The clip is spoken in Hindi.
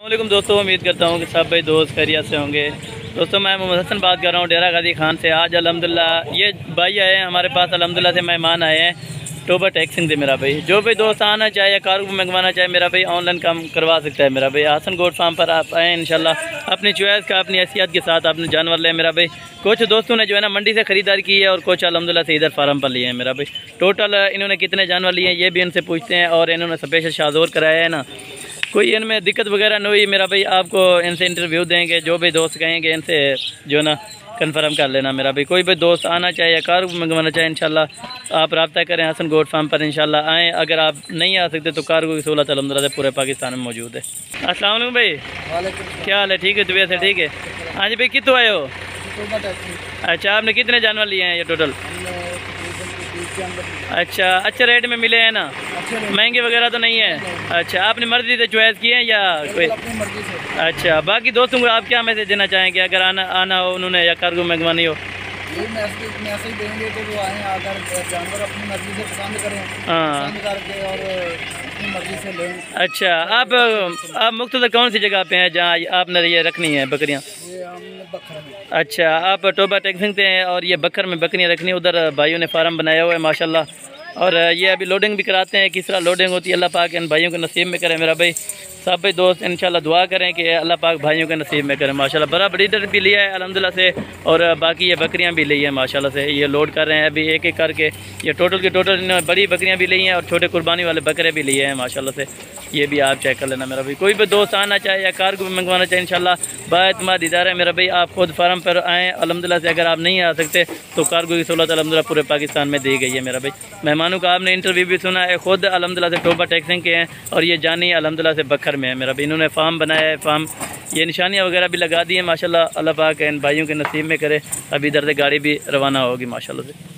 अस्सलामुअलैकुम दोस्तों, उम्मीद करता हूँ कि सब भाई दोस्त खैरियत से होंगे। दोस्तों मैं मोहम्मद हसन बात कर रहा हूँ डेरा गाजी खान से। आज अल्हम्दुलिल्लाह ये भाई आए हैं हमारे पास, अल्हम्दुलिल्लाह से मेहमान आए हैं टोबा टैक्सिंग से। मेरा भाई जो भी दोस्त आना चाहे या कार को मंगवाना चाहे मेरा भाई ऑनलाइन काम करवा सकता है। मेरा भाई हसन गोट फार्म पर आप आएँ, इंशाल्लाह अपनी चॉइस का अपनी हैसियत के साथ अपने जानवर लें। मेरा भाई कुछ दोस्तों ने जो है ना मंडी से ख़रीदारी की है और कुछ अल्हम्दुलिल्लाह से इधर फार्म पर लिए हैं। मेरा भाई टोटल इन्होंने कितने जानवर लिए हैं ये भी इनसे पूछते हैं, और इन्होंने स्पेशल शाज़ोर कराया है ना, कोई इनमें दिक्कत वगैरह नहीं हुई। मेरा भाई आपको इनसे इंटरव्यू देंगे, जो भी दोस्त कहेंगे इनसे जो है ना कंफर्म कर लेना। मेरा भाई कोई भी दोस्त आना चाहे या कार मंगवाना चाहे इंशाल्लाह आप रब्ता करें हसन गोट फार्म पर, इंशाल्लाह आएँ। अगर आप नहीं आ सकते तो कार्गो की सहूलत अल्हम्दुलिल्लाह से पूरे पाकिस्तान में मौजूद है। अस्सलाम वालेकुम भाई, क्या हाल है? ठीक है, तबीयत है ठीक है? हाँ जी भाई, कितों आए हो? अच्छा, आपने कितने जानवर लिए हैं ये टोटल? अच्छा रेट में मिले हैं ना, महंगे वगैरह तो नहीं है? अच्छा, आपने मर्जी से चॉइस किए हैं या कोई? अच्छा, बाकी दोस्तों को आप क्या मैसेज देना चाहेंगे अगर आना हो उन्होंने या कार्गो मंगवानी हो? मैसेज देंगे तो वो आएँ, अगर जानवर अपनी मर्जी से पसंद करें, हाँ पसंद करके और अपनी मर्जी से लें। अच्छा, आप मुख्तलिफ कौन सी जगह पे हैं जहाँ आपने ये रखनी है बकरियाँ? ये हमने बखर में। अच्छा, आप टोबा टैक्सिंग से हैं और ये बकर में बकरियाँ रखनी है। उधर भाइयों ने फार्म बनाया हुआ है माशाल्लाह, और ये अभी लोडिंग भी कराते हैं। किस तरह लोडिंग होती है अल्लाह पाक इन भाइयों के नसीब में करे। मेरा भाई सब भाई दोस्त इंशाल्लाह दुआ करें कि अल्लाह पाक भाइयों के नसीब में करें। माशाल्लाह बड़ा ब्रीडर भी लिया है अल्हम्दुलिल्लाह से, और बाकी ये बकरियां भी ली हैं माशाल्लाह से। ये लोड कर रहे हैं अभी एक एक करके। ये टोटल के टोटल इन्होंने बड़ी बकरियां भी ली हैं और छोटे कुर्बानी वाले बकरे भी लिए हैं माशाल्लाह से। ये भी आप चेक कर लेना। मेरा भाई कोई भी दोस्त आना चाहे या कार को भी मंगवाना चाहे इंशाल्लाह बाएतमाद इदारा है। मेरा भाई आप खुद फार्म पर आएँ अल्हम्दुलिल्लाह से। अगर आप नहीं आ सकते तो कार्गो की सहूलत अल्हम्दुलिल्लाह पूरे पाकिस्तान में दी गई है। मेरा भाई मेहमानों का आपने इंटरव्यू भी सुना है, खुद अल्हम्दुलिल्लाह से टोबा टैक्सिंग के हैं, और ये जानी अल्हम्दुलिल्लाह से बखर में है। मेरा भाई इन्होंने फार्म बनाया है, फार्म ये निशानियाँ वगैरह भी लगा दी हैं माशाल्लाह। अल्लाह पाक इन भाइयों के नसीब में करे। अभी इधर से गाड़ी भी रवाना होगी माशाल्लाह से।